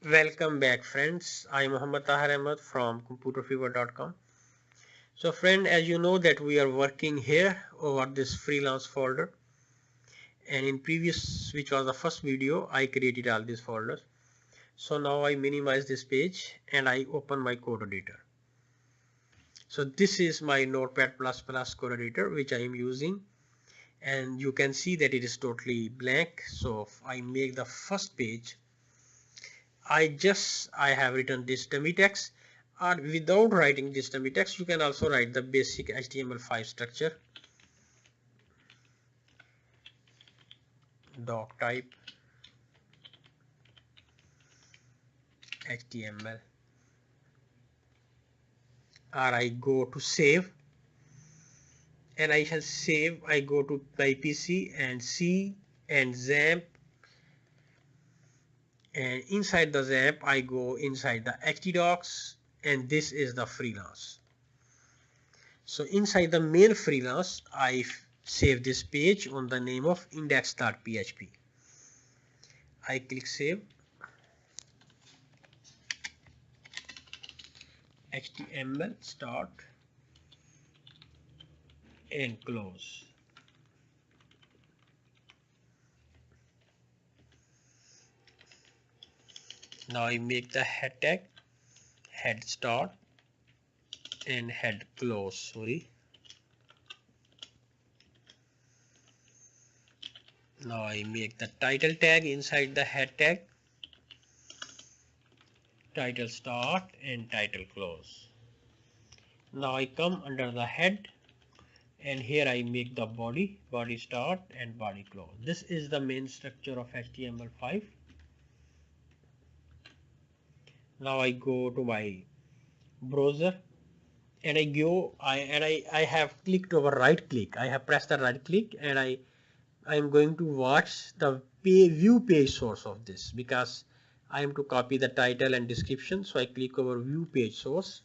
Welcome back friends. I am Muhammad Tahir Ahmed from Computerfever.com. So friend, as you know that we are working here over this freelance folder, and in previous, which was the first video, I created all these folders. So now I minimize this page and I open my code editor. So this is my Notepad++ code editor which I am using, and you can see that it is totally blank. So if I make the first page, I have written this dummy text, or without writing this dummy text you can also write the basic HTML5 structure. Doc type HTML, or I go to save and I shall save. I go to my PC and C and XAMPP, and inside the XAMPP I go inside the htdocs, and this is the freelance. So inside the main freelance I save this page on the name of index.php. I click save. HTML start and close. Now I make the head tag head start and head close. Now I make the title tag inside the head tag title start and title close. Now I come under the head and here I make the body start and body close. This is the main structure of HTML5. Now I go to my browser and I have clicked over right click. I have pressed the right click and I am going to watch the view page source of this, because I am to copy the title and description. So I click over view page source.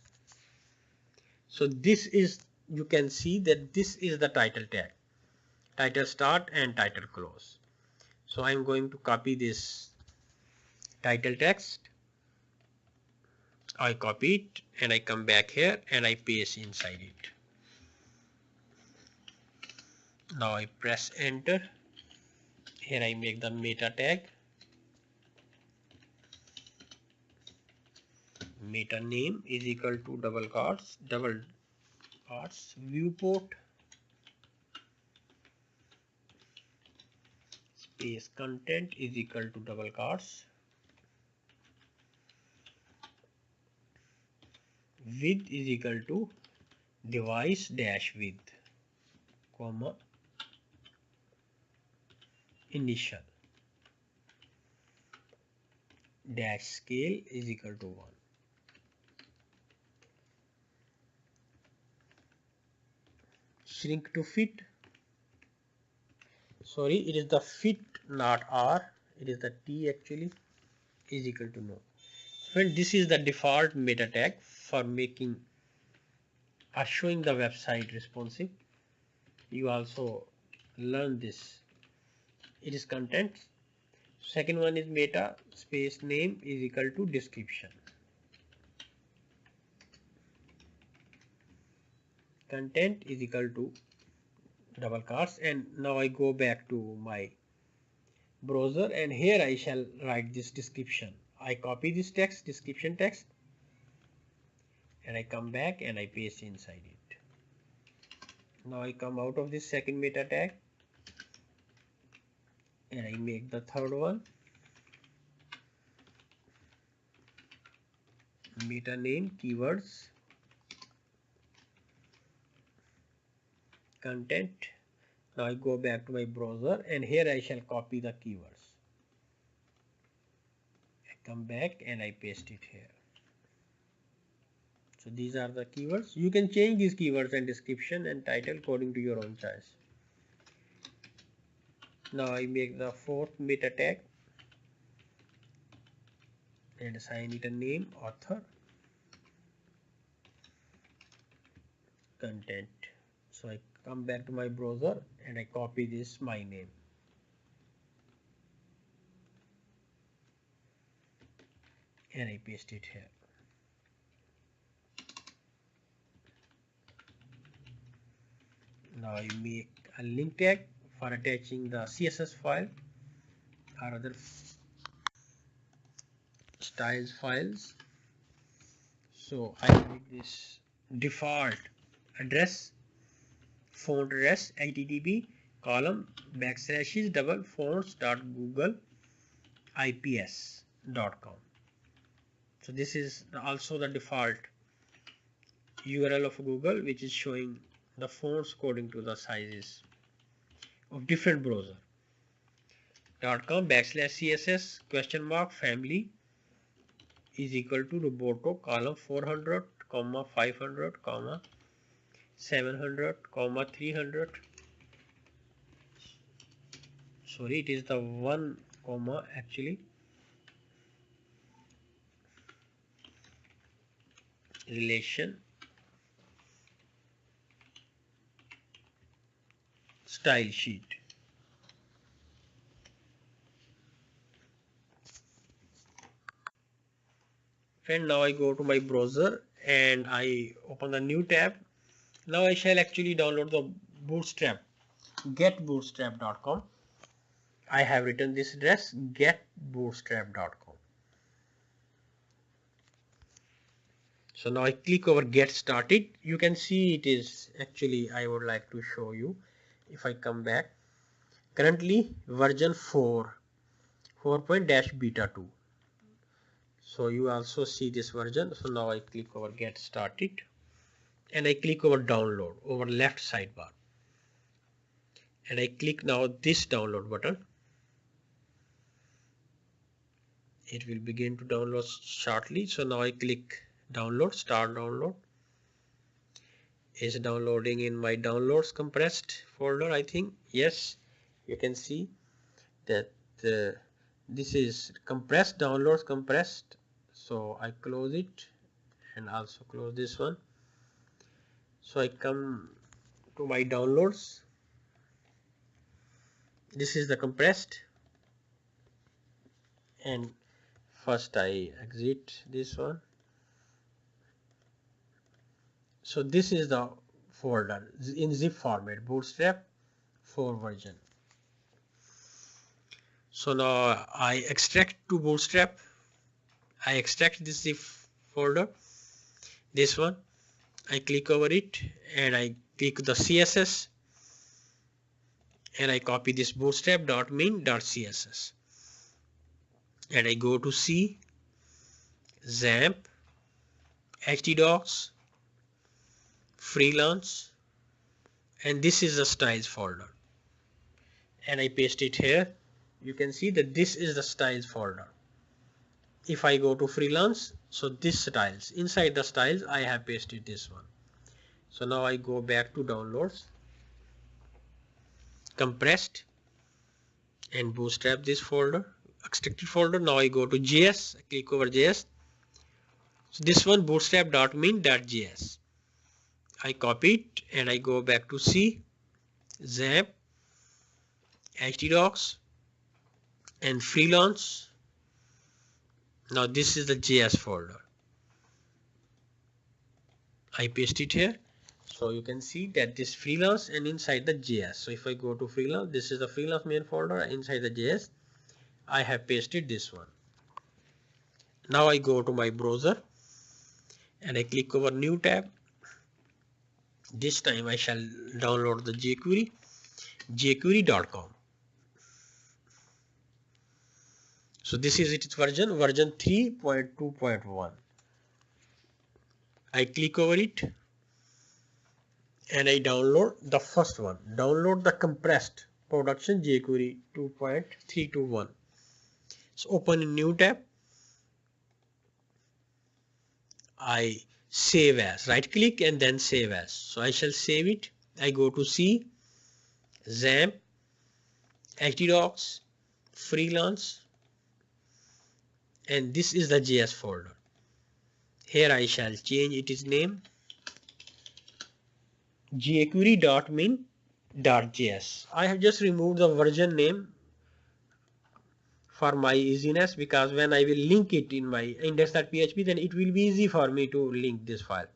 So this is, you can see that this is the title tag, title start and title close. So I am going to copy this title text. I copy it and I come back here and I paste inside it. Now I press enter. Here I make the meta tag. Meta name is equal to double quotes viewport space content is equal to double quotes width is equal to device dash width, comma initial dash scale is equal to 1. Shrink to fit, sorry, it is the fit not R, it is the T actually, is equal to no. Well, this is the default meta tag for making or showing the website responsive. You also learn this. It is content. Second one is meta space name is equal to description. Content is equal to double quotes, and now I go back to my browser and here I shall write this description. I copy this text, description text, and I come back and I paste inside it. Now I come out of this second meta tag and I make the third one. Meta name keywords, content. Now I go back to my browser and here I shall copy the keywords. I come back and I paste it here. So these are the keywords. You can change these keywords and description and title according to your own choice. Now I make the fourth meta tag and assign it a name, author, content. So I come back to my browser and I copy this my name. and I paste it here. Now I make a link tag for attaching the CSS file or other styles files. So I make this default address, font address, http column / double fonts.google ips.com. So this is also the default URL of Google, which is showing the fonts according to the sizes of different browser. .com / css family is equal to Roboto column 400, 500, 700, 300. Sorry, it is the 1 comma actually. Relation style sheet. And now I go to my browser and I open the new tab. Now I shall actually download the Bootstrap, getbootstrap.com. I have written this address, getbootstrap.com. So now I click over get started. You can see it is actually, I would like to show you. If I come back, currently version 4.-beta 2. So you also see this version. So now I click over get started and I click over download over left sidebar. And I click now this download button. It will begin to download shortly. So now I click download, start download. Is downloading in my downloads compressed folder, I think. Yes, you can see that this is compressed, downloads compressed. So I close it and also close this one. So I come to my downloads. This is the compressed, and first I exit this one. So this is the folder in zip format, Bootstrap 4 version. So now I extract to Bootstrap. I extract this zip folder, this one. I click over it and I click the CSS and I copy this bootstrap.min.css and I go to C, XAMPP, htdocs, freelance, and this is the styles folder, and I paste it here. You can see that this is the styles folder. If I go to freelance, so this styles, inside the styles I have pasted this one. So now I go back to downloads, compressed, and Bootstrap this folder, extracted folder. Now I go to JS, I click over JS. So this one bootstrap.min.js. I copy it and I go back to C, XAMPP, htdocs, and freelance. Now this is the JS folder. I paste it here. So you can see that this freelance and inside the JS. So if I go to freelance, this is the freelance main folder. Inside the JS, I have pasted this one. Now I go to my browser and I click over new tab. This time I shall download the jQuery, jQuery.com. So this is its version 3.2.1. I click over it and I download the first one. Download the compressed production jQuery 2.321. So open a new tab. I save as, right click and then save as. So I shall save it. I go to C, XAMPP, htdocs, freelance, and this is the JS folder. Here I shall change its name, jQuery.min.js. I have just removed the version name for my easiness, because when I will link it in my index.php, then it will be easy for me to link this file.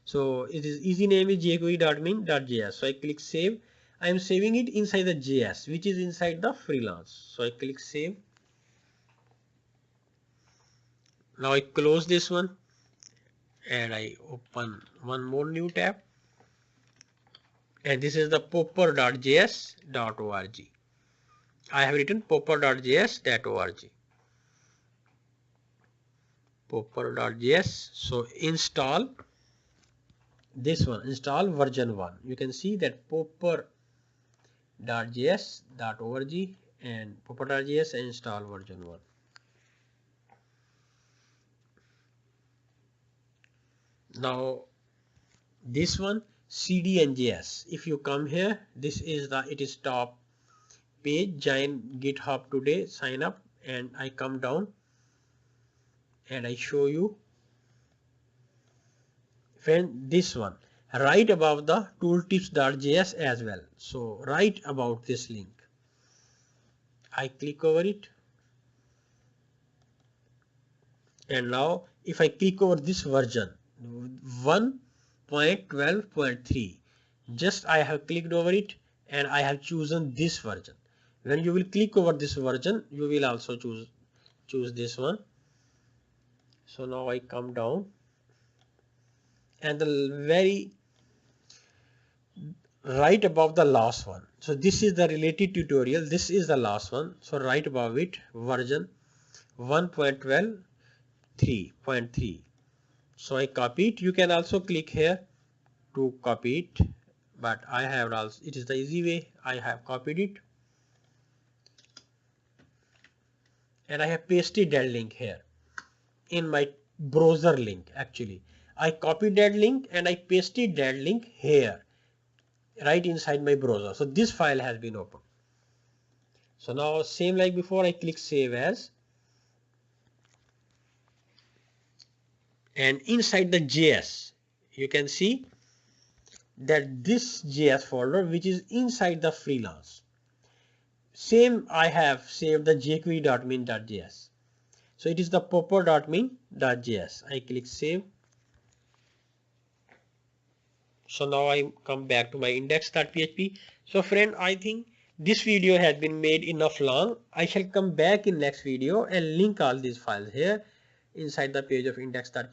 So it is easy name is jQuery.min.js. So I click save. I am saving it inside the JS, which is inside the freelance. So I click save. Now I close this one and I open one more new tab. And this is the popper.js.org. I have written popper.js.org. Popper.js. So install this one, install version 1. You can see that popper.js.org and popper.js and install version 1. Now this one, cd and js. If you come here, this is it is top page, join GitHub today, sign up, and I come down and I show you. Friend, this one right above the tooltips.js as well. So right about this link, I click over it, and now if I click over this version 1.12.3, just I have clicked over it and I have chosen this version. When you will click over this version, you will also choose this one. So now I come down, and the very right above the last one. So this is the related tutorial. This is the last one. So right above it, version 1.12.3.3. So I copy it. You can also click here to copy it, but I have also, it is the easy way. I have copied it and I have pasted that link here in my browser link. Actually, I copied that link and I pasted that link here right inside my browser. So this file has been opened. So now same like before, I click save as, and inside the JS you can see that this JS folder which is inside the freelance, same I have saved the jQuery.min.js. So it is the popper.min.js. I click save. So now I come back to my index.php. So friend, I think this video has been made enough long. I shall come back in next video and link all these files here inside the page of index.php.